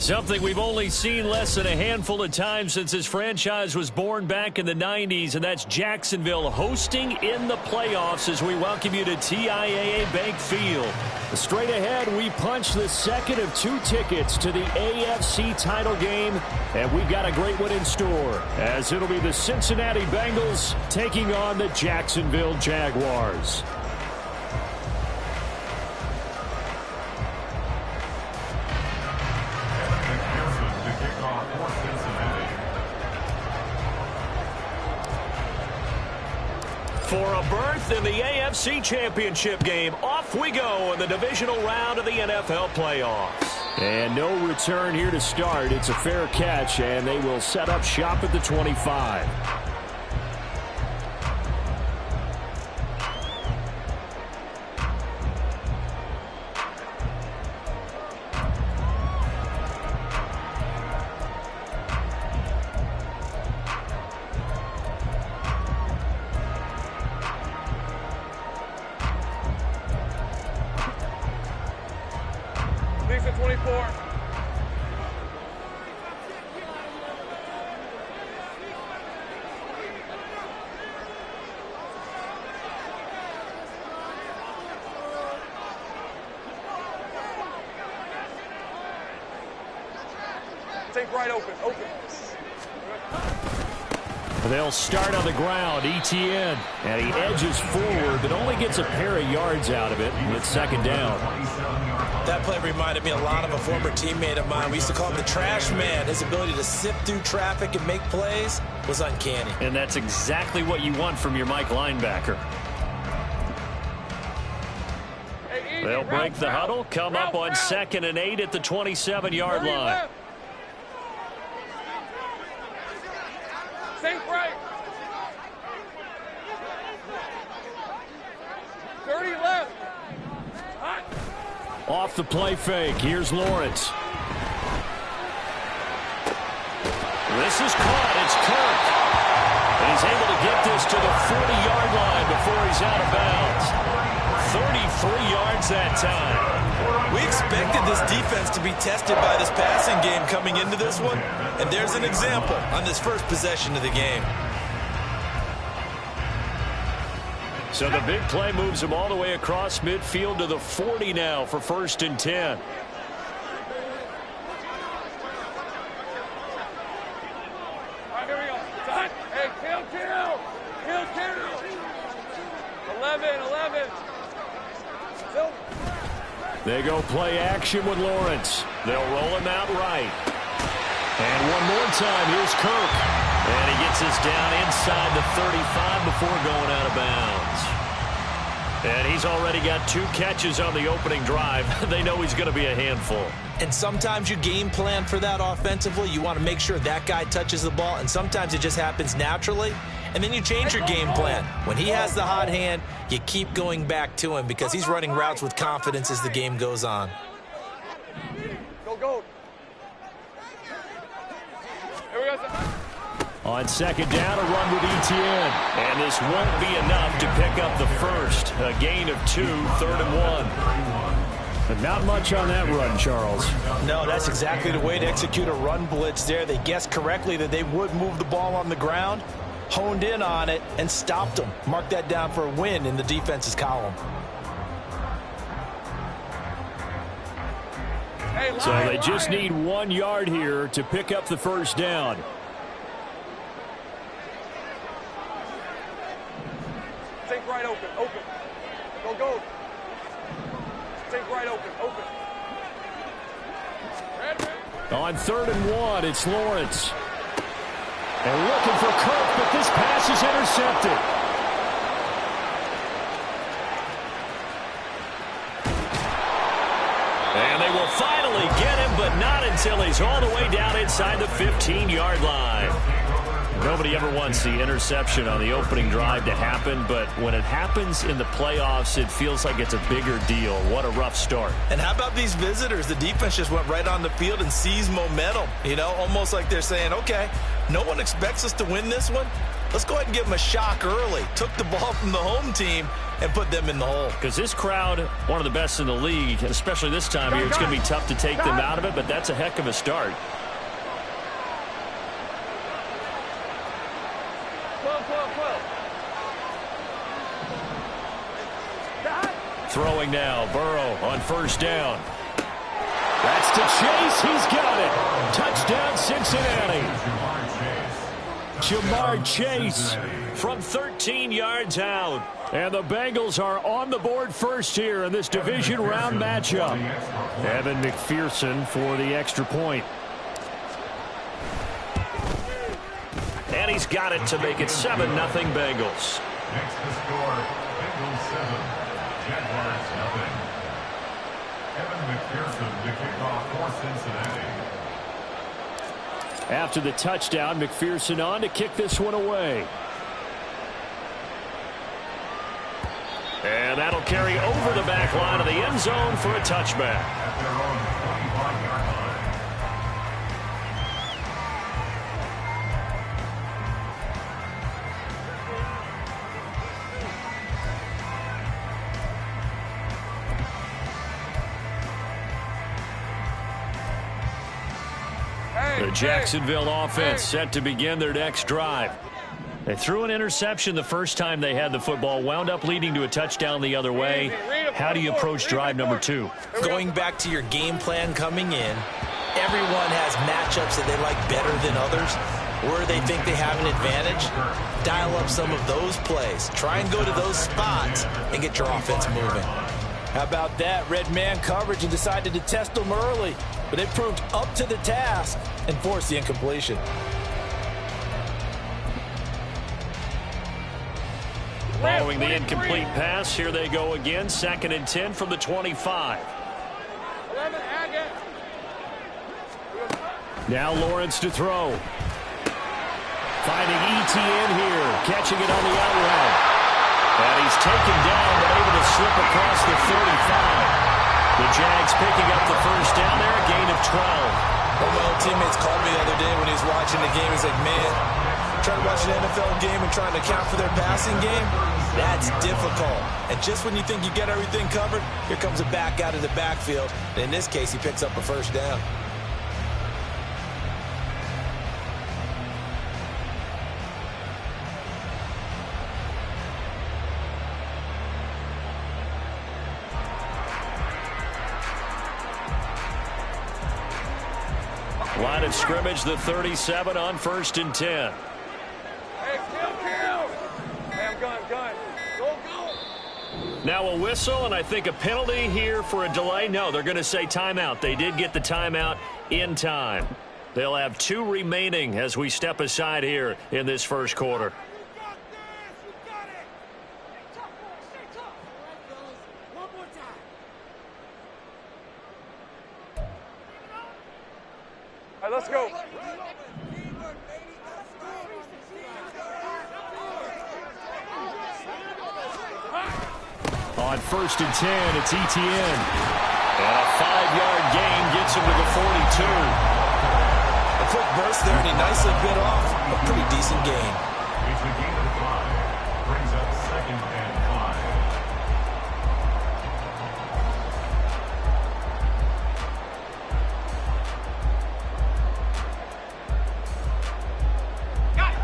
Something we've only seen less than a handful of times since this franchise was born back in the 90s, and that's Jacksonville hosting in the playoffs as we welcome you to TIAA Bank Field. Straight ahead, we punch the second of 2 tickets to the AFC title game, and we've got a great one in store, as it'll be the Cincinnati Bengals taking on the Jacksonville Jaguars. For a berth in the AFC Championship game, off we go in the divisional round of the NFL playoffs. And no return here to start. It's a fair catch, and they will set up shop at the 25. They'll start on the ground. Etienne, and he edges forward, but only gets a pair of yards out of it. It's second down. That play reminded me a lot of a former teammate of mine. We used to call him the trash man. His ability to sift through traffic and make plays was uncanny. And that's exactly what you want from your Mike linebacker. They'll break the huddle, come up on 2nd and 8 at the 27-yard line. Think right. 30 left. Hot. Off the play fake. Here's Lawrence. This is caught. It's Kirk. And he's able to get this to the 40-yard line before he's out of bounds. 33 yards that time. We expected this defense to be tested by this passing game coming into this one, and there's an example on this first possession of the game. So the big play moves him all the way across midfield to the 40 now for 1st and 10. All right, here we go. Done. Hey, kill. 11. They go play action with Lawrence. They'll roll him out right. And one more time, here's Kirk. And he gets us down inside the 35 before going out of bounds. And he's already got 2 catches on the opening drive. They know he's going to be a handful. And sometimes you game plan for that offensively. You want to make sure that guy touches the ball, and sometimes it just happens naturally. And then you change your game plan. When he has the hot hand, you keep going back to him because he's running routes with confidence as the game goes on. Go. Here we go. On 2nd down, a run with Etienne. And this won't be enough to pick up the first. A gain of 2, 3rd and 1. But not much on that run, Charles. No, that's exactly the way to execute a run blitz there. They guessed correctly that they would move the ball on the ground, honed in on it, and stopped them. Mark that down for a win in the defense's column. So they just need 1 yard here to pick up the first down. Think right, open. Go. Think right, open. On 3rd and 1, it's Lawrence. And looking for Kirk, but this pass is intercepted. And they will finally get him, but not until he's all the way down inside the 15-yard line. Nobody ever wants the interception on the opening drive to happen, but when it happens in the playoffs, it feels like it's a bigger deal. What a rough start. And how about these visitors? The defense just went right on the field and seized momentum. You know, almost like they're saying, okay, no one expects us to win this one, Let's go ahead and give them a shock early. Took the ball from the home team and put them in the hole. Because this crowd, one of the best in the league, and especially this time of year, it's going to be tough to take them out of it, but that's a heck of a start. Throwing now, Burrow on first down. That's to Chase. He's got it. Touchdown, Cincinnati. Jamar Chase from 13 yards out. And the Bengals are on the board first here in this division round matchup. Evan McPherson for the extra point. And he's got it to make it 7-0 Bengals. Next to score, Bengals 7, Jaguars 0. Evan McPherson, the kickoff for Cincinnati. After the touchdown, McPherson on to kick this one away. And that'll carry over the back line of the end zone for a touchback. At their own 25-yard line. The Jacksonville offense set to begin their next drive. They threw an interception the first time they had the football, wound up leading to a touchdown the other way. How do you approach drive number 2? Going back to your game plan coming in, everyone has matchups that they like better than others, where they think they have an advantage. Dial up some of those plays. Try and go to those spots and get your offense moving. How about that? Red man coverage and decided to test them early, but they proved up to the task and forced the incompletion. Following the incomplete pass, here they go again. 2nd and 10 from the 25. Now Lawrence to throw. Finding ETN here, catching it on the out route. And he's taken down, but able to slip across the 35. The Jags picking up the first down there, a gain of 12. One of my old teammates called me the other day when he was watching the game. He's like, man, trying to watch an NFL game and trying to account for their passing game, that's difficult. And just when you think you get everything covered, here comes a back out of the backfield. And in this case, he picks up a first down. Line of scrimmage, the 37 on 1st and 10. Hey, kill. Hey, I'm gun. Go. Now a whistle, and I think a penalty here for a delay. No, they're going to say timeout. They did get the timeout in time. They'll have 2 remaining as we step aside here in this first quarter. All right, let's go. On 1st and 10, it's ETN. And a 5-yard gain gets him to the 42. A quick burst there, and he nicely bit off a pretty decent gain. It's a gain of 5. Brings up 2nd and 5.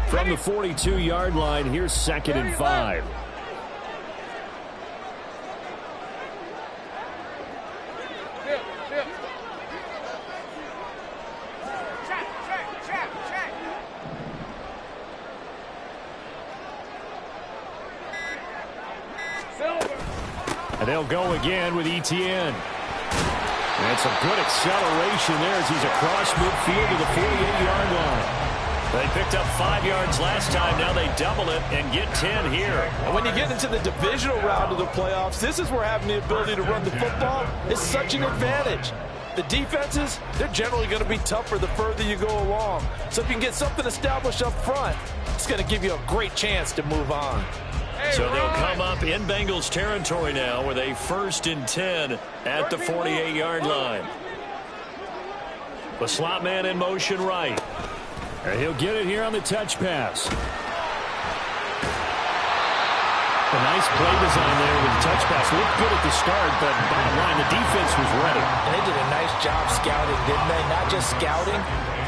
From the 42-yard line, here's 2nd and 5. And they'll go again with ETN. And some good acceleration there as he's across midfield to the 48-yard line. They picked up 5 yards last time. Now they double it and get 10 here. And when you get into the divisional round of the playoffs, this is where having the ability to run the football is such an advantage. The defenses, they're generally going to be tougher the further you go along. So if you can get something established up front, it's going to give you a great chance to move on. So they'll come up in Bengals territory now with a 1st and 10 at the 48-yard line. The slot man in motion right. And he'll get it here on the touch pass. A nice play design there with the touch pass. Looked good at the start, but bottom line, the defense was ready. And they did a nice job scouting, didn't they? Not just scouting,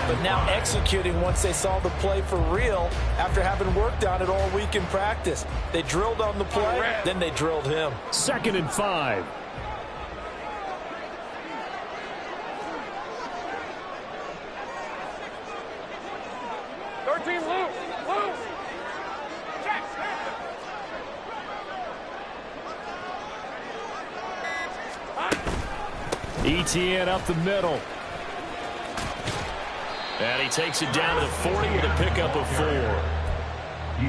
but now executing once they saw the play for real after having worked on it all week in practice. They drilled on the play, then they drilled him. 2nd and 5. ETN up the middle. And he takes it down to the 40 with a pickup of 4.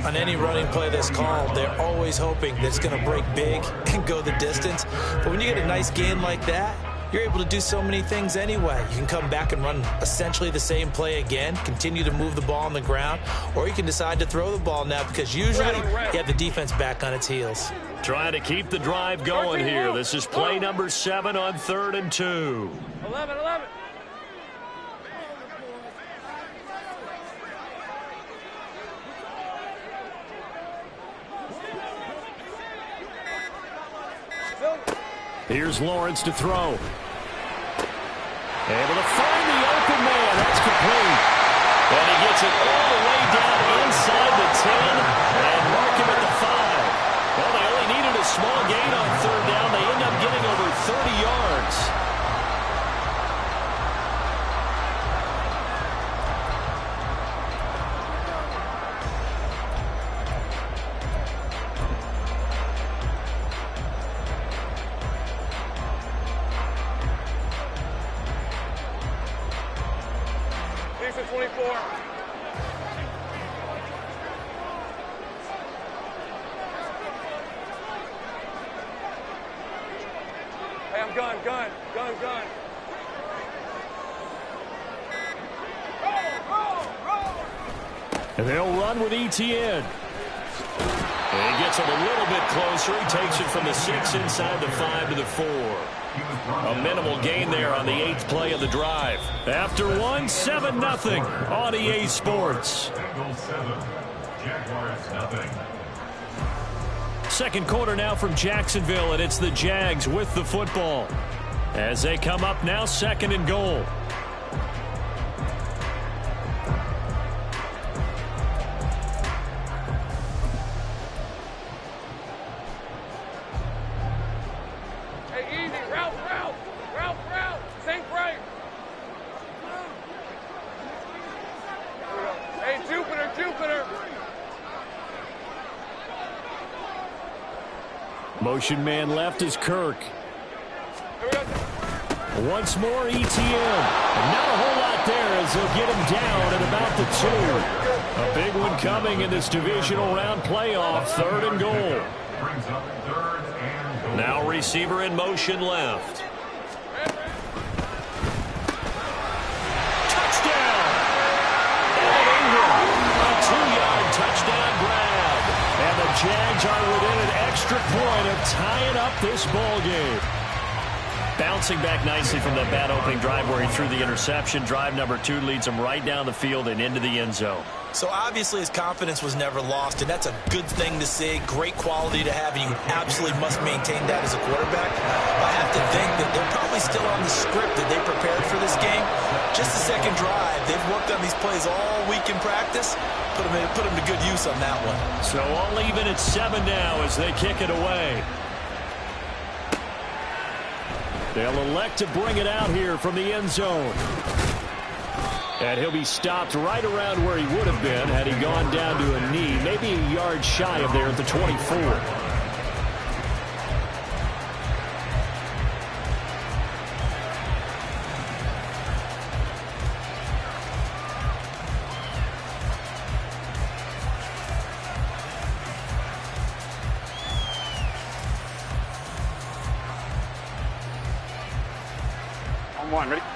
On any running play that's called, they're always hoping that it's going to break big and go the distance. But when you get a nice gain like that, you're able to do so many things anyway. You can come back and run essentially the same play again, continue to move the ball on the ground, or you can decide to throw the ball now because usually you have the defense back on its heels. Trying to keep the drive going here. This is play number 7 on 3rd and 2. 11. Here's Lawrence to throw. Able to find the open man. That's complete. And he gets it all the way down inside the 10 and mark him at the 5. Well, they only needed a small gain on 3rd down. They end up getting over 30 yards. Gun. And they'll run with ETN. And he gets it a little bit closer. He takes it from the 6 inside the 5 to the 4. A minimal gain there on the 8th play of the drive. After 1, 7-0 on EA Sports. Bengals 7, Jaguars nothing. Second quarter now from Jacksonville, and it's the Jags with the football. As they come up now, 2nd and goal. Hey, easy. Route. Sink right. Hey, Jupiter. Motion man left is Kirk. Once more, ETN. And not a whole lot there as they'll get him down at about the 2. A big one coming in this divisional round playoff. 3rd and goal. Brings up 3rd and goal. Now receiver in motion left. Touchdown! And Ingram, a 2-yard touchdown grab. And the Jags are within an extra point of tying up this ball game. Bouncing back nicely from that bad opening drive where he threw the interception. Drive number 2 leads him right down the field and into the end zone. So obviously his confidence was never lost, and that's a good thing to see. Great quality to have, and you absolutely must maintain that as a quarterback. I have to think that they're probably still on the script that they prepared for this game. Just the second drive. They've worked on these plays all week in practice. Put them to good use on that one. So all even at 7 now as they kick it away. They'll elect to bring it out here from the end zone. And he'll be stopped right around where he would have been had he gone down to a knee, maybe a yard shy of there at the 24.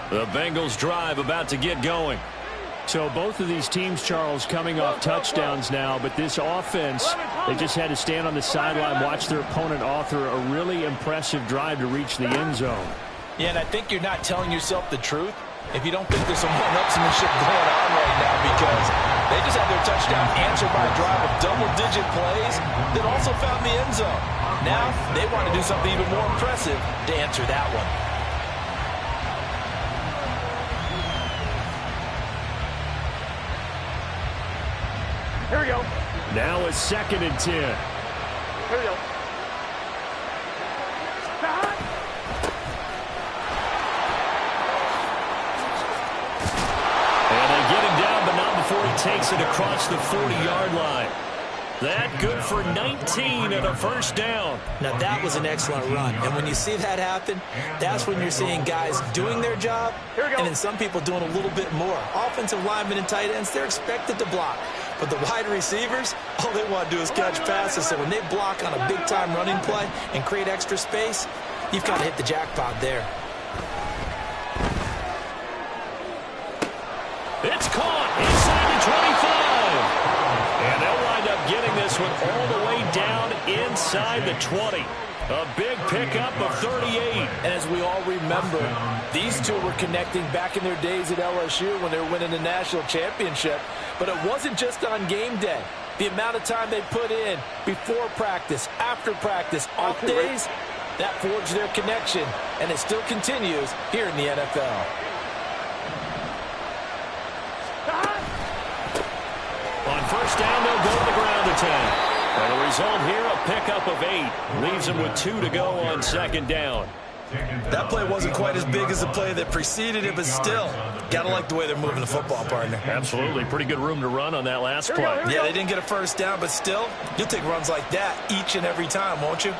The Bengals drive about to get going. So both of these teams, Charles, coming off touchdowns now, but this offense, they just had to stand on the sideline, watch their opponent author a really impressive drive to reach the end zone. Yeah, and I think you're not telling yourself the truth if you don't think there's some one-upsmanship going on right now, because They just had their touchdown answered by a drive of double-digit plays that also found the end zone. Now they want to do something even more impressive to answer that one. Here we go. Now a 2nd and 10. Here we go. And they get him down, but not before he takes it across the 40-yard line. That good for 19 and a first down. Now, that was an excellent run. And when you see that happen, that's when you're seeing guys doing their job and then some people doing a little bit more. Offensive linemen and tight ends, they're expected to block. But the wide receivers, all they want to do is catch passes. So when they block on a big-time running play and create extra space, you've got to hit the jackpot there. It's caught inside the 25. And they'll wind up getting this one all the way down inside the 20. A big pickup of 38. And as we all remember, these two were connecting back in their days at LSU when they were winning the national championship. But it wasn't just on game day. The amount of time they put in before practice, after practice, off days, that forged their connection. And it still continues here in the NFL. On first down, they'll go to the ground attack. And the result here, a pickup of 8. Leaves them with 2 to go on 2nd down. That play wasn't quite as big as the play that preceded it, but still, gotta like the way they're moving the football, partner. Absolutely. Pretty good room to run on that last play. Yeah, they didn't get a first down, but still, you'll take runs like that each and every time, won't you?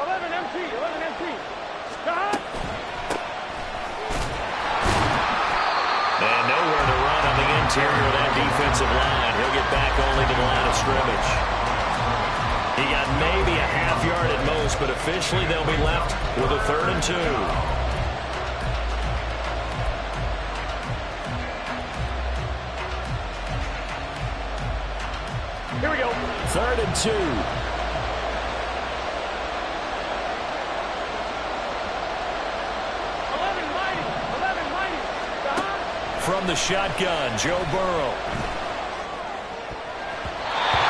11 MT. And nowhere to run on the interior of that defensive line. He'll get back only to the line of scrimmage. He got maybe a half yard at most, but officially they'll be left with a 3rd and 2. Here we go. 3rd and 2. From the shotgun, Joe Burrow.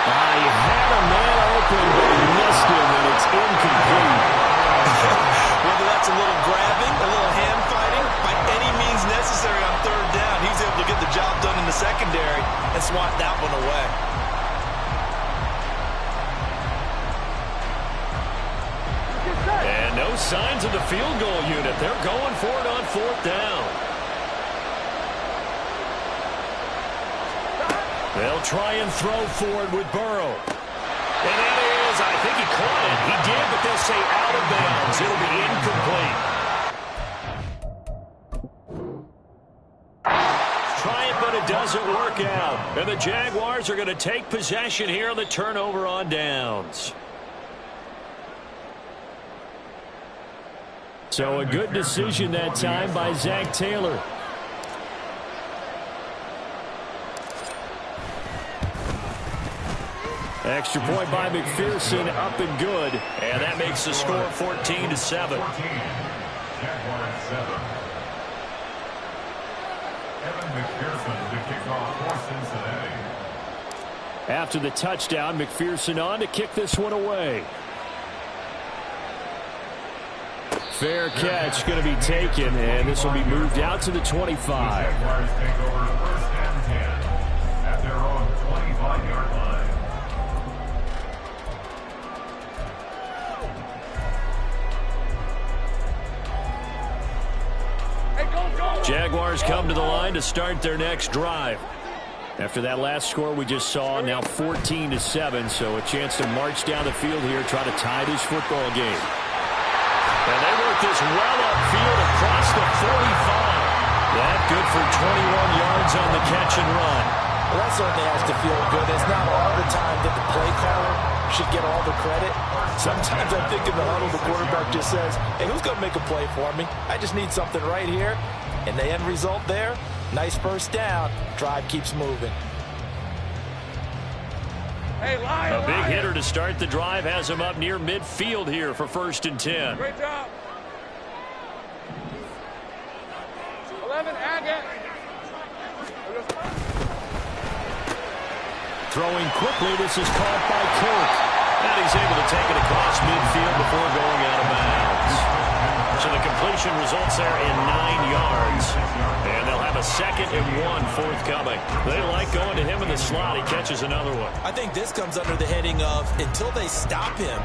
He had a man open, but he missed him, and it's incomplete. Whether that's a little grabbing, a little hand fighting, by any means necessary on 3rd down, he was able to get the job done in the secondary and swat that one away. And no signs of the field goal unit. They're going for it on 4th down. They'll try and throw for it with Burrow. And that is, I think he caught it. He did, but they'll say out of bounds. It'll be incomplete. Try it, but it doesn't work out. And the Jaguars are going to take possession here on the turnover on downs. So a good decision that time by Zach Taylor. Extra point by McPherson, up and good. And that makes the score 14-7. 14. Jaguars 7. Evan McPherson to kick off for Cincinnati. After the touchdown, McPherson on to kick this one away. Fair catch going to be taken, and this will be moved out to the 25. The Jaguars take over 1st and 10 at their own 25-yard line. Jaguars come to the line to start their next drive. After that last score we just saw, now 14-7, so a chance to march down the field here, try to tie this football game. And they work this well upfield across the 45. That good for 21 yards on the catch and run. Well, that certainly has to feel good. It's not all the time that the play caller should get all the credit. Sometimes I think in the huddle, the quarterback just says, hey, who's going to make a play for me? I just need something right here. And the end result there, nice first down. Drive keeps moving. Hey, A big hitter to start the drive has him up near midfield here for 1st and 10. Great job. 11, Agate. Throwing quickly, this is caught by Kirk. And he's able to take it across midfield before going out of bounds. So the completion results there in 9 yards. And they'll have a 2nd and 1 forthcoming. They like going to him in the slot. He catches another one. I think this comes under the heading of until they stop him,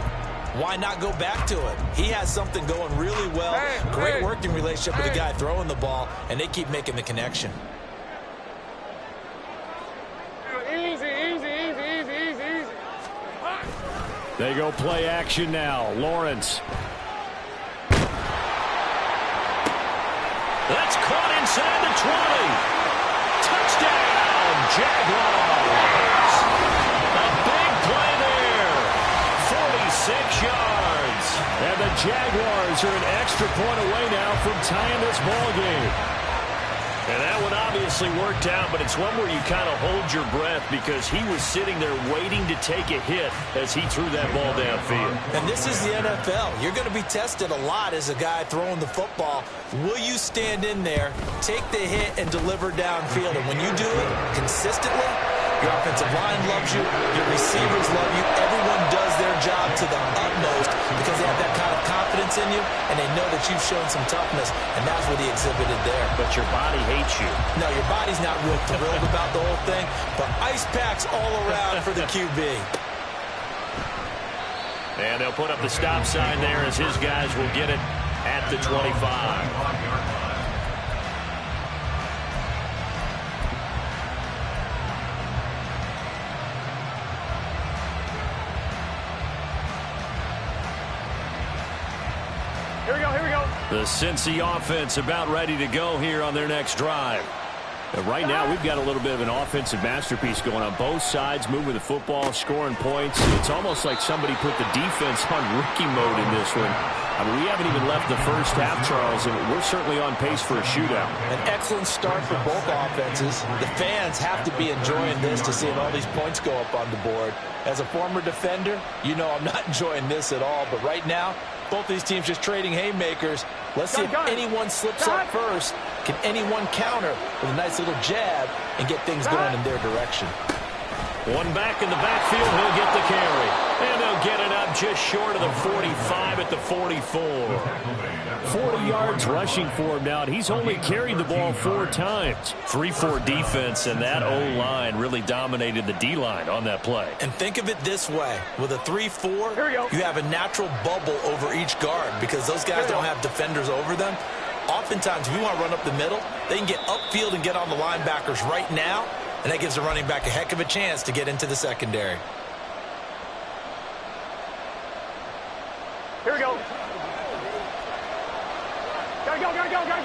why not go back to it? He has something going really well. Great working relationship with the guy throwing the ball, and they keep making the connection. Easy, easy, easy, easy, easy, easy. They go play action now. Lawrence. That's caught inside the 20. Touchdown, Jaguars. A big play there. 46 yards. And the Jaguars are an extra point away now from tying this ball game. And that one obviously worked out, but it's one where you kind of hold your breath because he was sitting there waiting to take a hit as he threw that ball downfield. And this is the NFL. You're going to be tested a lot as a guy throwing the football. Will you stand in there, take the hit, and deliver downfield? And when you do it consistently, your offensive line loves you, your receivers love you, everyone does their job to the utmost because they have that kind of confidence in you, and they know that you've shown some toughness, and that's what he exhibited there. But your body hates you. No, your body's not real thrilled about the whole thing, but ice packs all around for the QB. And they'll put up the stop sign there as his guys will get it at the 25. Here we go, here we go. The Cincy offense about ready to go here on their next drive. And right now, we've got a little bit of an offensive masterpiece going on both sides, moving the football, scoring points. It's almost like somebody put the defense on rookie mode in this one. I mean, we haven't even left the first half, Charles, and we're certainly on pace for a shootout. An excellent start for both offenses. The fans have to be enjoying this to seeing all these points go up on the board. As a former defender, you know I'm not enjoying this at all, but right now, both these teams just trading haymakers. Let's see if anyone slips up first. Can anyone counter with a nice little jab and get things going in their direction? One back in the backfield, he'll get the carry. And they'll get it up just short of the 45 at the 44. 40 yards rushing for him now, and he's only carried the ball 4 times. 3-4 defense, and that O-line really dominated the D-line on that play. And think of it this way. With a 3-4, you have a natural bubble over each guard because those guys don't have defenders over them. Oftentimes, if you want to run up the middle, they can get upfield and get on the linebackers right now, and that gives the running back a heck of a chance to get into the secondary. Here we go. Gotta go, gotta go, gotta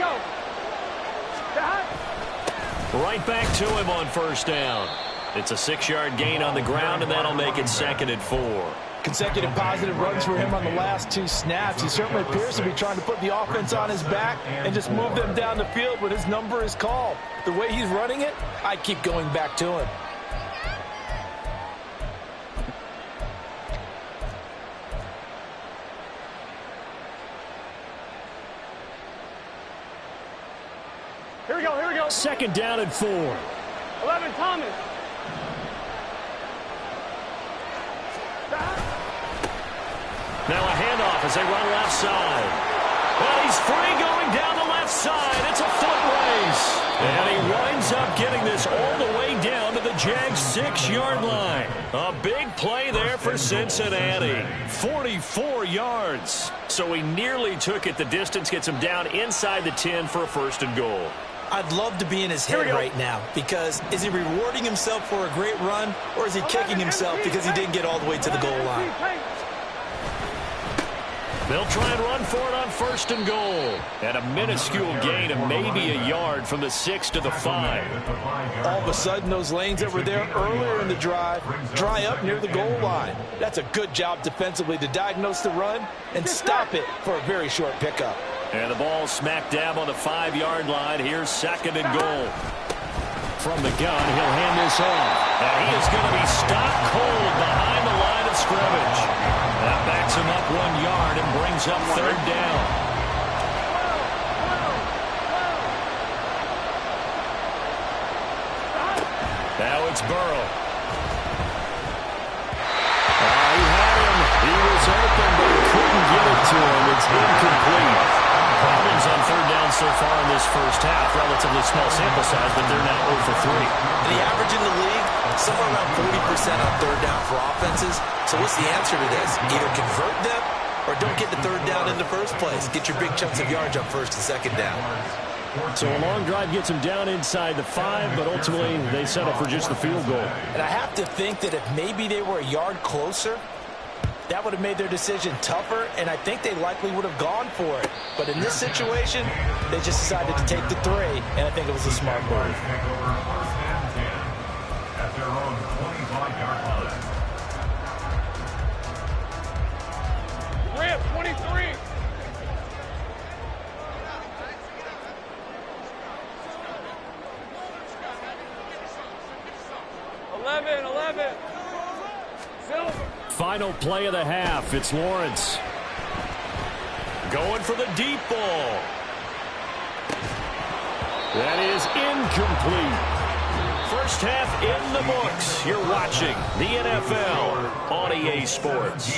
go. Right back to him on first down. It's a 6-yard gain on the ground, and that'll make it 2nd and 4. Consecutive positive runs for him on the last 2 snaps. He certainly appears to be trying to put the offense on his back and just move them down the field when his number is called. The way he's running it, I keep going back to him. Here we go, here we go. 2nd down and 4. 11, Thomas. Now a handoff as they run left side. Well, he's free going down the left side. It's a foot race. And he winds up getting this all the way down to the Jags 6-yard line. A big play there for Cincinnati. 44 yards. So he nearly took it the distance, gets him down inside the 10 for a 1st and goal. I'd love to be in his head right now because is he rewarding himself for a great run or is he kicking himself because he didn't get all the way to the goal line? They'll try and run for it on 1st and goal. And a minuscule gain of maybe a yard from the 6 to the 5. All of a sudden, those lanes that were there earlier in the drive dry up near the goal line. That's a good job defensively to diagnose the run and stop it for a very short pickup. And the ball smack dab on the 5-yard line. Here's 2nd and goal. From the gun, he'll hand this off. And he is going to be stopped cold behind the line of scrimmage. That backs him up 1 yard and brings up 3rd down. Now it's Burrow. was open, but he couldn't get it to him. It's incomplete. Problems on third down so far in this first half. Relatively small sample size, but they're now 0 for 3. The average in the league, somewhere around 40% on third down for offenses. So what's the answer to this? Either convert them or don't get the third down in the first place. Get your big chunks of yards on first and second down. So a long drive gets them down inside the 5, but ultimately they settle for just the field goal. And I have to think that if maybe they were a yard closer, that would have made their decision tougher, and I think they likely would have gone for it. But in this situation, they just decided to take the 3, and I think it was a smart move. At their own 25-yard line. Ramp, 23. Final play of the half. It's Lawrence. Going for the deep ball. That is incomplete. First half in the books. You're watching the NFL on EA Sports.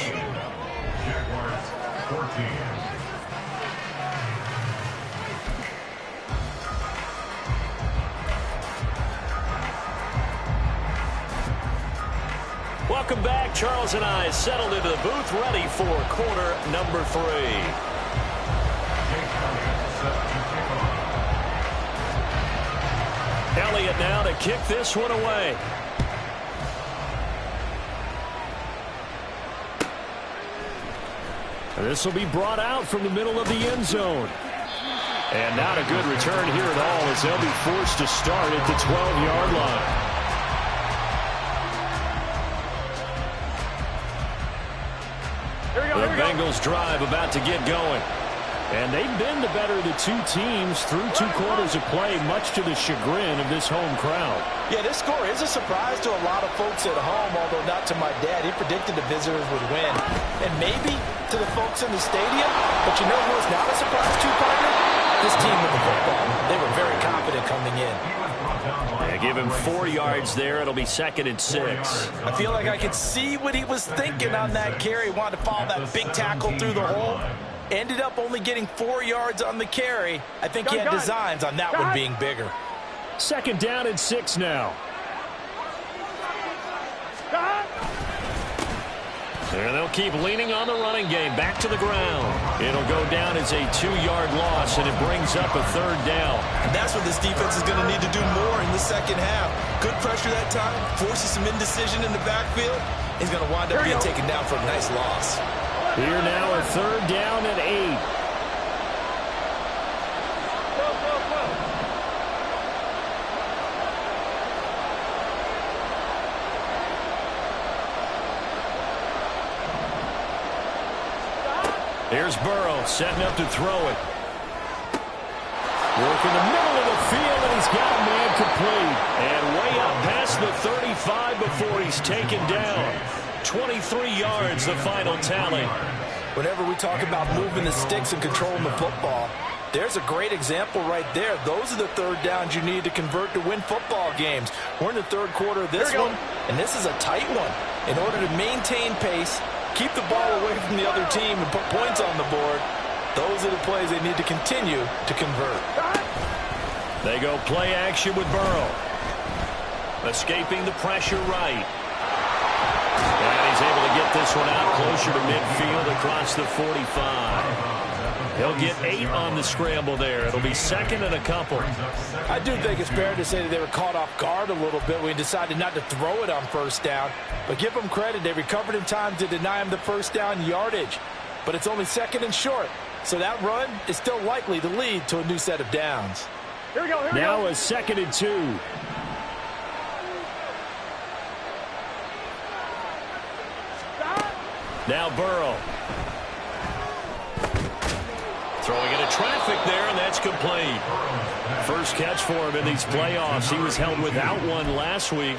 Jaguars 14. Welcome back. Charles and I settled into the booth, ready for quarter number 3. Elliott now to kick this one away. This will be brought out from the middle of the end zone. And not a good return here at all, as they'll be forced to start at the 12-yard line. The Bengals drive about to get going. And they've been the better of the two teams through 2 quarters of play, much to the chagrin of this home crowd. Yeah, this score is a surprise to a lot of folks at home, although not to my dad. He predicted the visitors would win. And maybe to the folks in the stadium. But you know who was not a surprise to, partner? This team with the football. They were very confident coming in. Yeah, give him 4 yards there. It'll be 2nd and 6. I feel like I could see what he was thinking on that carry. Wanted to follow that big tackle through the hole. Ended up only getting 4 yards on the carry. I think he had designs on that one being bigger. 2nd down and 6 now. And they'll keep leaning on the running game. Back to the ground. It'll go down as a 2-yard loss, and it brings up a 3rd down. And that's what this defense is going to need to do more in the second half. Good pressure that time. Forces some indecision in the backfield. He's going to wind up being taken down for a nice loss. Here now a 3rd down and 8. Here's Burrow setting up to throw it. Work in the middle of the field, and he's got a man complete. And way up past the 35 before he's taken down. 23 yards, the final tally. Whenever we talk about moving the sticks and controlling the football, there's a great example right there. Those are the 3rd downs you need to convert to win football games. We're in the 3rd quarter of this one, and this is a tight one. In order to maintain pace, keep the ball away from the other team, and put points on the board, those are the plays they need to continue to convert. They go play action with Burrow. Escaping the pressure right. And he's able to get this one out closer to midfield across the 45. He'll get 8 on the scramble there. It'll be 2nd and a couple. I do think it's fair to say that they were caught off guard a little bit when he decided not to throw it on 1st down. But give them credit. They recovered in time to deny him the 1st down yardage. But it's only 2nd and short. So that run is still likely to lead to a new set of downs. Now a 2nd and 2. Now Burrow. Throwing into traffic there, and that's complete. First catch for him in these playoffs. He was held without one last week,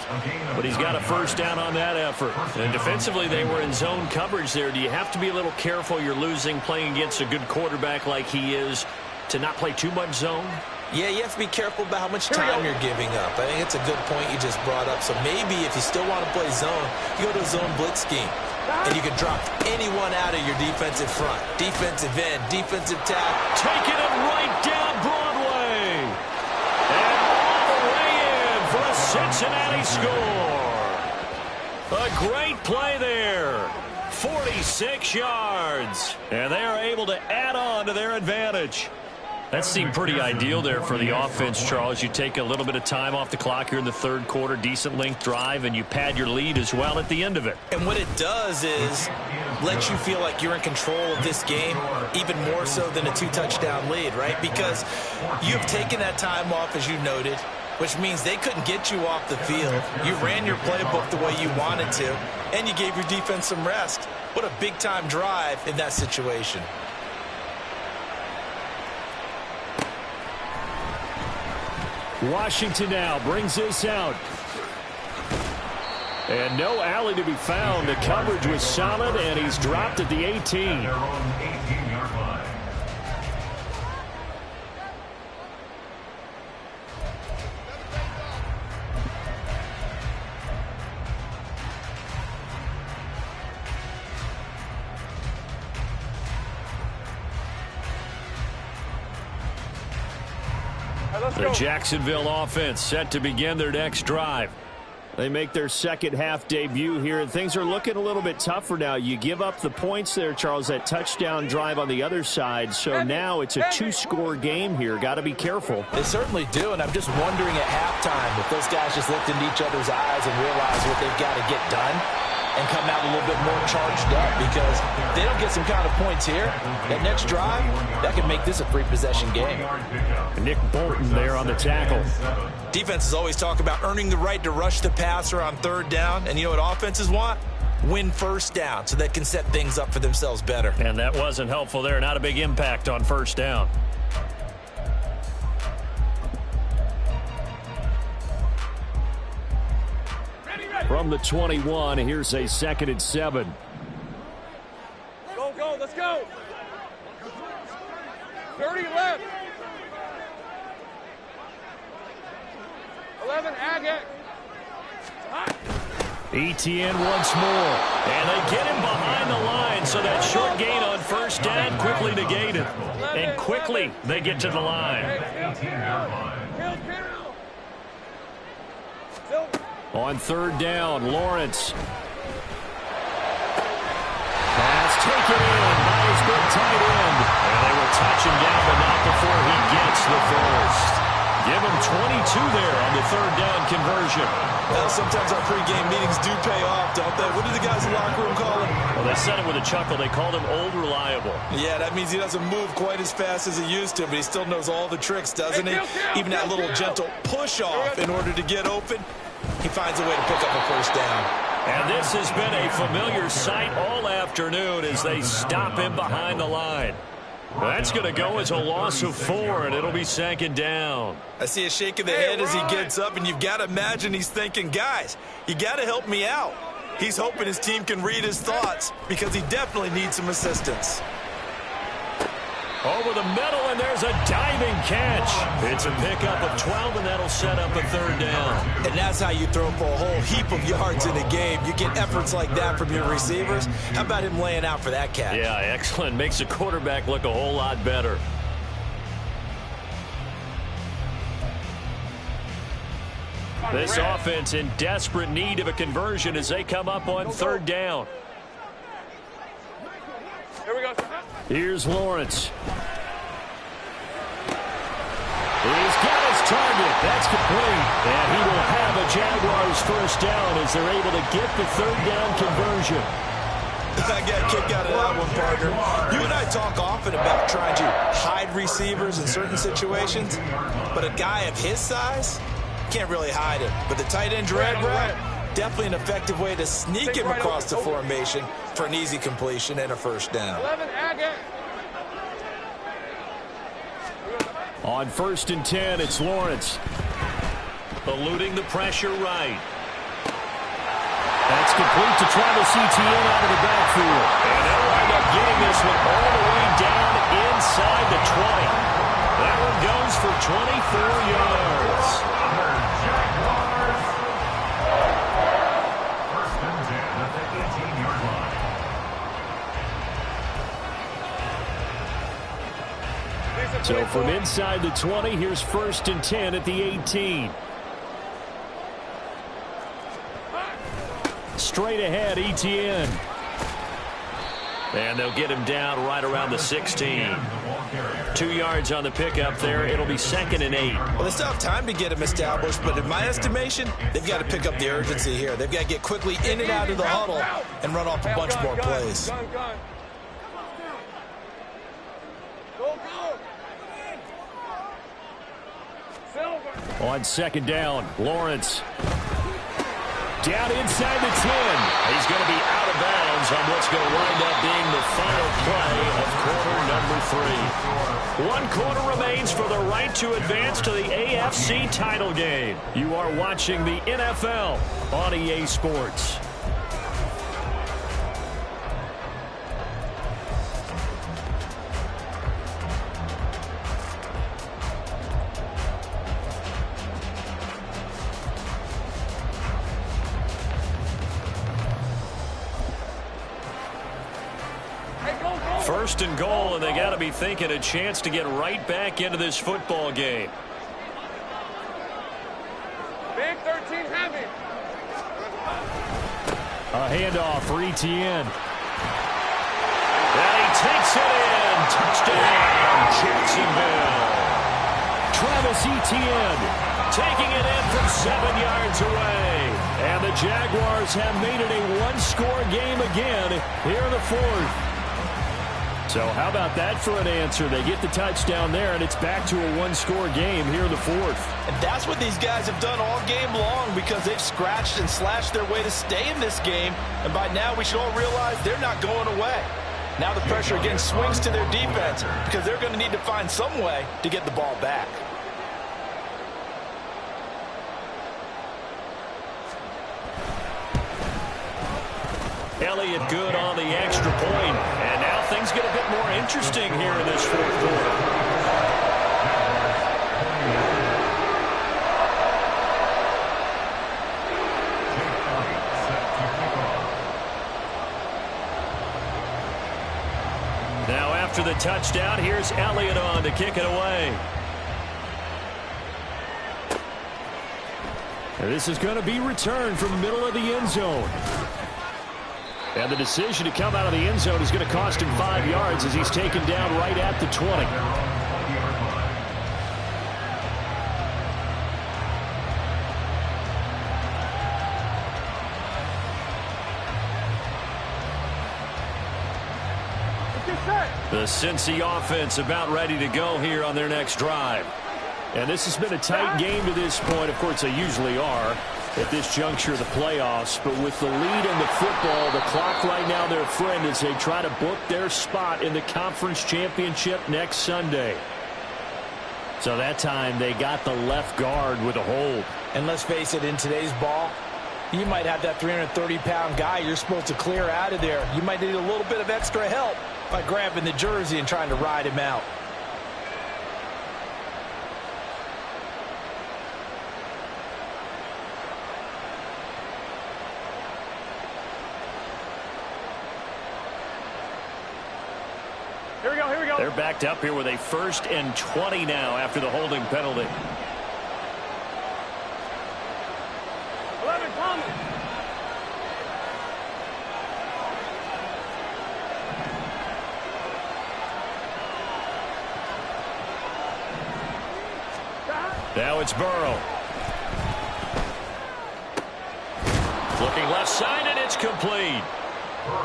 but he's got a 1st down on that effort. And defensively, they were in zone coverage there. Do you have to be a little careful? You're losing playing against a good quarterback like he is to not play too much zone? Yeah, you have to be careful about how much time you're giving up. I think it's a good point you just brought up. So maybe if you still want to play zone, you go to a zone blitz scheme. and you can drop anyone out of your defensive front. Defensive end, defensive tackle. Taking it right down Broadway. And all the way in for a Cincinnati score. A great play there. 46 yards. And they are able to add on to their advantage. That seemed pretty ideal there for the offense, Charles. You take a little bit of time off the clock here in the third quarter, decent length drive, and you pad your lead as well at the end of it. And what it does is let you feel like you're in control of this game, even more so than a 2-touchdown lead, right? Because you've taken that time off, as you noted, which means they couldn't get you off the field. You ran your playbook the way you wanted to, and you gave your defense some rest. What a big-time drive in that situation. Washington now brings this out. And no alley to be found. The coverage was solid, and he's dropped at the 18. Their own 18-yard line. The Jacksonville offense set to begin their next drive. They make their second half debut here, and things are looking a little bit tougher now. You give up the points there, Charles, that touchdown drive on the other side. So now it's a 2-score game here. Got to be careful. They certainly do, and I'm just wondering at halftime if those guys just looked into each other's eyes and realized what they've got to get done and come out a little bit more charged up, because if they don't get some kind of points here, that next drive, that can make this a 3-possession game. Nick Bolton there on the tackle. Defenses always talk about earning the right to rush the passer on third down, and you know what offenses want? Win first down so they can set things up for themselves better. And that wasn't helpful there. Not a big impact on first down. From the 21, here's a 2nd and 7. Go, let's go. 30 left. 11, Agate. ETN once more. And they get him behind the line, so that short gain on first down quickly negated. And quickly they get to the line. 18-yard line. On third down, Lawrence. Pass taken in by his big tight end. And they will touch him down, but not before he gets the first. Give him 22 there on the third down conversion. Well, sometimes our pregame meetings do pay off, don't they? What do the guys in the locker room call him? Well, they said it with a chuckle. They called him Old Reliable. Yeah, that means he doesn't move quite as fast as he used to, but he still knows all the tricks, doesn't he? Even that little gentle push-off in order to get open. He finds a way to pick up a first down. And this has been a familiar sight all afternoon as they stop him behind the line. That's going to go as a loss of 4, and it'll be 2nd down. I see a shake of the head as he gets up, and you've got to imagine he's thinking, guys, you got to help me out. He's hoping his team can read his thoughts because he definitely needs some assistance. Over the middle, and there's a diving catch. It's a pickup of 12, and that'll set up a third down. And that's how you throw for a whole heap of yards in a game. You get efforts like that from your receivers. How about him laying out for that catch? Yeah, excellent. Makes the quarterback look a whole lot better. This offense in desperate need of a conversion as they come up on third down. Here we go. Here's Lawrence. He's got his target. That's complete. And he will have a Jaguars first down as they're able to get the third down conversion. I got a kick out of that one, partner. You and I talk often about trying to hide receivers in certain situations, but a guy of his size can't really hide him. But the tight end drag route, definitely an effective way to sneak him across the formation for an easy completion and a first down. 11, Agate. On 1st and 10, it's Lawrence. Eluding the pressure right. That's complete to Travis Etienne out of the backfield. And they'll wind up getting this one all the way down inside the 20. That one goes for 24 yards. First and 10 at the 18-yard line. So from inside the 20, here's 1st and 10 at the 18. Straight ahead, Etienne. And they'll get him down right around the 16. 2 yards on the pickup there. It'll be 2nd and 8. Well, they still have time to get him established, but in my estimation, they've got to pick up the urgency here. They've got to get quickly in and out of the huddle and run off a bunch more plays. On 2nd down, Lawrence. Down inside the 10. He's going to be out of bounds on what's going to wind up being the final play of quarter number 3. 1 quarter remains for the right to advance to the AFC title game. You are watching the NFL on EA Sports. First and goal, and they got to be thinking a chance to get right back into this football game. Big 13 heavy. A handoff for Etienne. And he takes it in. Touchdown, Jacksonville. Travis Etienne taking it in from 7 yards away. And the Jaguars have made it a one-score game again here in the 4th. So how about that for an answer? They get the touchdown there, and it's back to a one-score game here in the 4th. And that's what these guys have done all game long, because they've scratched and slashed their way to stay in this game. And by now, we should all realize they're not going away. Now the pressure again swings to their defense, because they're going to need to find some way to get the ball back. Elliott good on the extra point, and now things get a bit more interesting here in this 4th quarter. Now after the touchdown, here's Elliott on to kick it away. And this is going to be returned from the middle of the end zone. And the decision to come out of the end zone is going to cost him 5 yards as he's taken down right at the 20. The Cincy offense about ready to go here on their next drive. And this has been a tight game to this point. Of course, they usually are at this juncture of the playoffs. But with the lead in the football, the clock right now their friend as they try to book their spot in the conference championship next Sunday. So that time they got the left guard with a hold. And let's face it, in today's ball, you might have that 330-pound guy you're supposed to clear out of there. You might need a little bit of extra help by grabbing the jersey and trying to ride him out. Here we go. They're backed up here with a 1st and 20 now after the holding penalty. 11 coming. Now it's Burrow. Looking left side, and it's complete.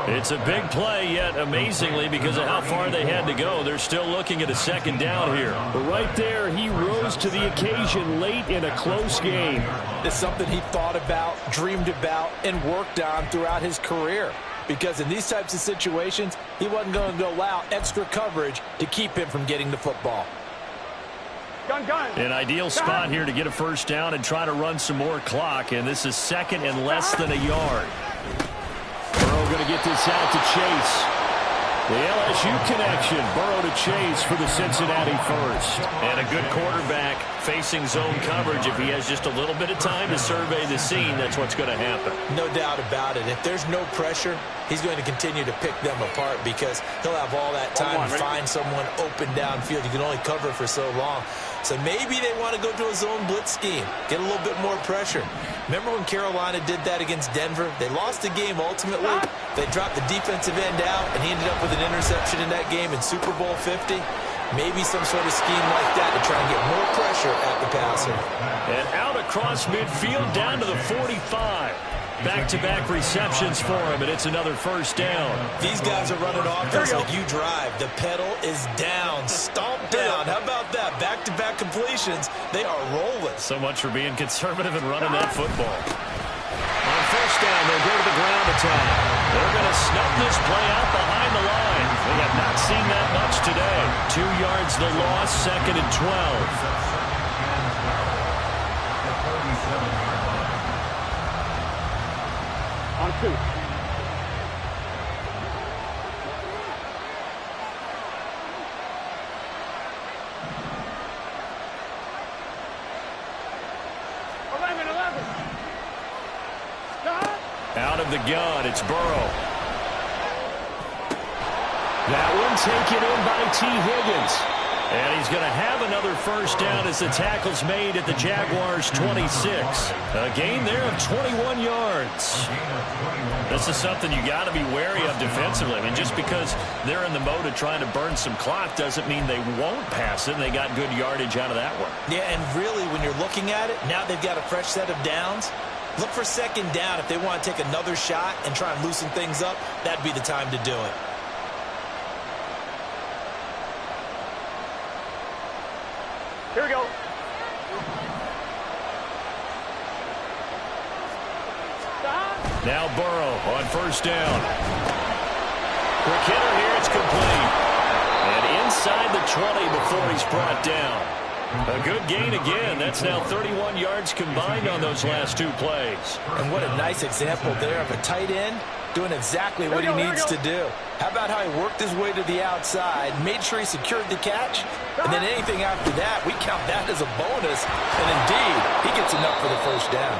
It's a big play, yet amazingly, because of how far they had to go, they're still looking at a 2nd down here. But right there, he rose to the occasion late in a close game. It's something he thought about, dreamed about, and worked on throughout his career. Because in these types of situations, he wasn't going to allow extra coverage to keep him from getting the football. Gun. An ideal spot here to get a 1st down and try to run some more clock, and this is 2nd and less than a yard. Burrow going to get this out to Chase. The LSU connection. Burrow to Chase for the Cincinnati first. And a good quarterback facing zone coverage. If he has just a little bit of time to survey the scene, that's what's going to happen. No doubt about it. If there's no pressure, he's going to continue to pick them apart because he'll have all that time to find someone open downfield. You can only cover for so long. So maybe they want to go to a zone blitz scheme, get a little bit more pressure. Remember when Carolina did that against Denver? They lost the game ultimately. They dropped the defensive end out, and he ended up with an interception in that game in Super Bowl 50. Maybe some sort of scheme like that to try and get more pressure at the passer. And out across midfield down to the 45. Back-to-back receptions for him, and it's another first down. These guys are running offense like you drive. The pedal is down, stomp down. How about that? Back-to-back completions. They are rolling. So much for being conservative and running that football. On first down, they'll go to the ground attack. They're going to snub this play out behind the line. We have not seen that much today. 2 yards the loss, 2nd and 12. On 2. 11 Out of the gun, it's Burrow. That one taken in by T. Higgins. And he's going to have another first down as the tackle's made at the Jaguars' 26. A gain there of 21 yards. This is something you got to be wary of defensively. I mean, just because they're in the mode of trying to burn some clock doesn't mean they won't pass it. They got good yardage out of that one. Yeah, and really, when you're looking at it, now they've got a fresh set of downs. Look for second down. If they want to take another shot and try and loosen things up, that'd be the time to do it. Here we go. Now Burrow on first down. Quick hitter here, it's complete. And inside the 20 before he's brought down. A good gain again. That's now 31 yards combined on those last 2 plays. And what a nice example there of a tight end doing exactly what he needs to do. How about how he worked his way to the outside, made sure he secured the catch, and then anything after that, we count that as a bonus. And indeed, he gets enough for the first down.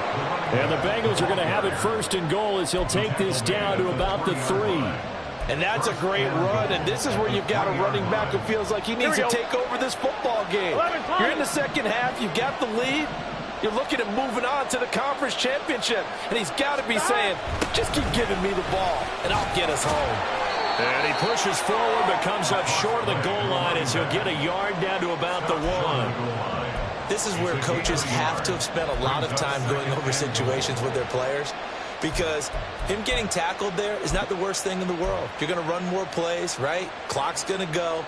And the Bengals are going to have it first and goal as he'll take this down to about the 3. And that's a great run, and this is where you've got a running back who feels like he needs to take over this football game. You're in the second half, you've got the lead, you're looking at moving on to the conference championship, and he's got to be saying, just keep giving me the ball, and I'll get us home. And he pushes forward but comes up short of the goal line as he'll get a yard down to about the 1. This is where coaches have to have spent a lot of time going over situations with their players, because him getting tackled there is not the worst thing in the world. You're going to run more plays, right? Clock's going to go.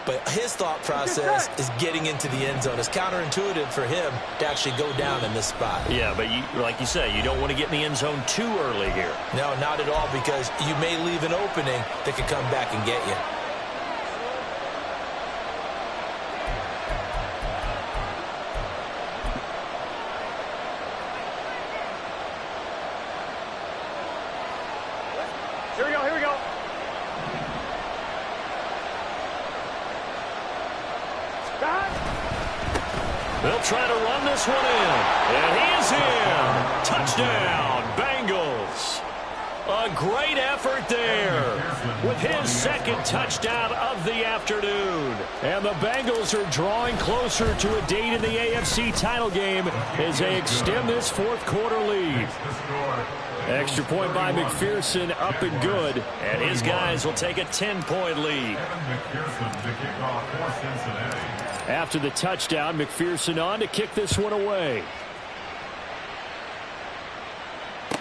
But his thought process is getting into the end zone. It's counterintuitive for him to actually go down in this spot. Yeah, but like you say, you don't want to get in the end zone too early here. No, not at all, because you may leave an opening that could come back and get you. Here we go, here we go. They'll try to run this one in. And he is in. Touchdown, Bengals. A great effort there with his second touchdown of the afternoon. And the Bengals are drawing closer to a date in the AFC title game as they extend this fourth quarter lead. Extra point by McPherson, up and good. And his guys will take a 10-point lead. After the touchdown, McPherson on to kick this one away.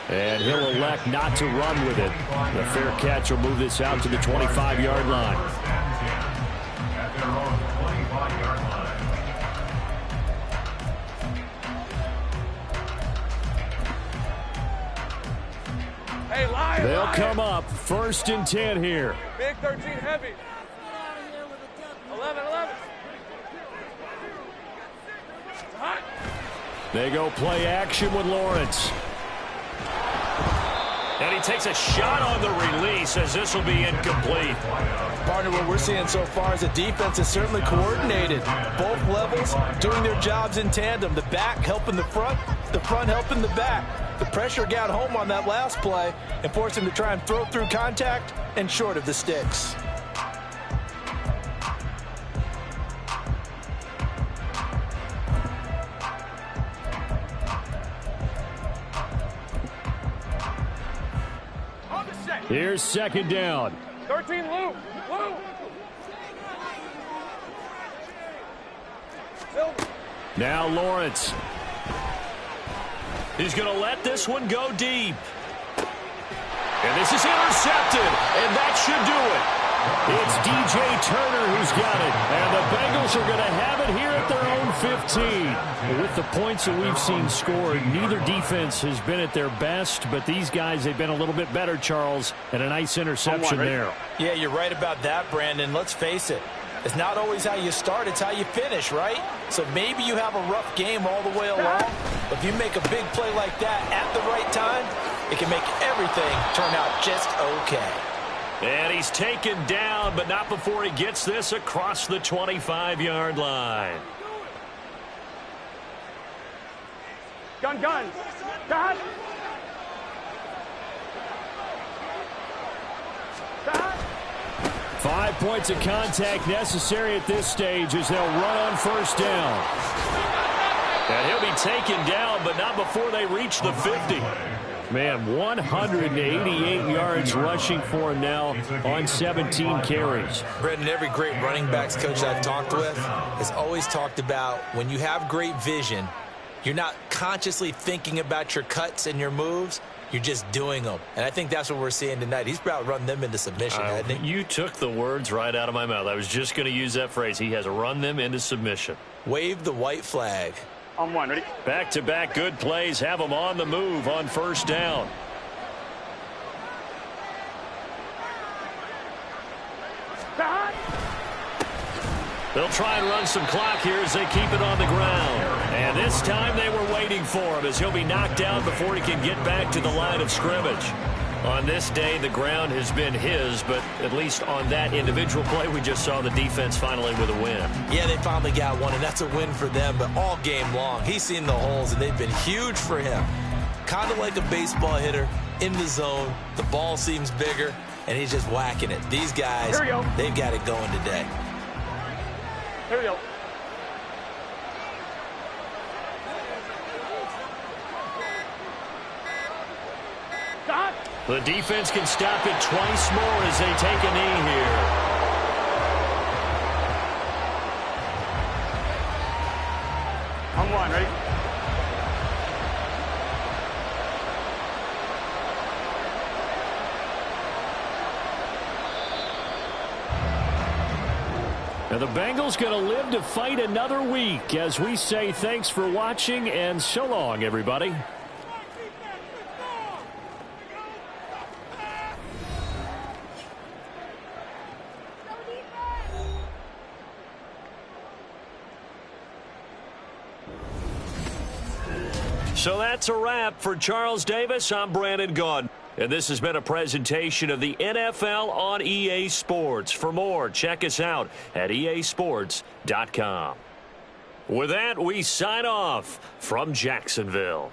And he'll elect not to run with it. The fair catch will move this out to the 25-yard line. At their own 25-yard line. Hey, Lion! They'll Lion. come up 1st and 10 here. Big 13 heavy. 11, 11. They go play action with Lawrence. And he takes a shot on the release as this will be incomplete. Partner, what we're seeing so far is the defense is certainly coordinated. Both levels doing their jobs in tandem. The back helping the front helping the back. The pressure got home on that last play and forced him to try and throw through contact and short of the sticks. Here's second down. 13, Lou. Now Lawrence. He's going to let this one go deep. And this is intercepted, and that should do it. It's DJ Turner who's got it, and the Bengals are going to have it here at their own 15. With the points that we've seen scored, neither defense has been at their best, but these guys, they've been a little bit better, Charles, and a nice interception there. Yeah, you're right about that, Brandon. Let's face it. It's not always how you start, it's how you finish, right? So maybe you have a rough game all the way along, but if you make a big play like that at the right time, it can make everything turn out just okay. And he's taken down, but not before he gets this across the 25-yard line. Gun. Dad. 5 points of contact necessary at this stage as they'll run on first down. And he'll be taken down, but not before they reach the 50. Man, 188 yards rushing for him now on 17 carries. Brendan, every great running backs coach I've talked with has always talked about when you have great vision, you're not consciously thinking about your cuts and your moves. You're just doing them. And I think that's what we're seeing tonight. He's about to run them into submission, hasn't he? You took the words right out of my mouth. I was just going to use that phrase. He has run them into submission. Wave the white flag. On one, ready? Back-to-back good plays have them on the move on first down. Dad. They'll try and run some clock here as they keep it on the ground. And this time they were waiting for him as he'll be knocked down before he can get back to the line of scrimmage. On this day, the ground has been his, but at least on that individual play, we just saw the defense finally with a win. Yeah, they finally got one, and that's a win for them, but all game long, he's seen the holes, and they've been huge for him. Kind of like a baseball hitter in the zone. The ball seems bigger, and he's just whacking it. These guys, they've got it going today. Here we go. Dad. The defense can stop it twice more as they take a knee here. On one, ready? Now the Bengals going to live to fight another week as we say thanks for watching and so long, everybody. So that's a wrap for Charles Davis. I'm Brandon Gaudin. And this has been a presentation of the NFL on EA Sports. For more, check us out at easports.com. With that, we sign off from Jacksonville.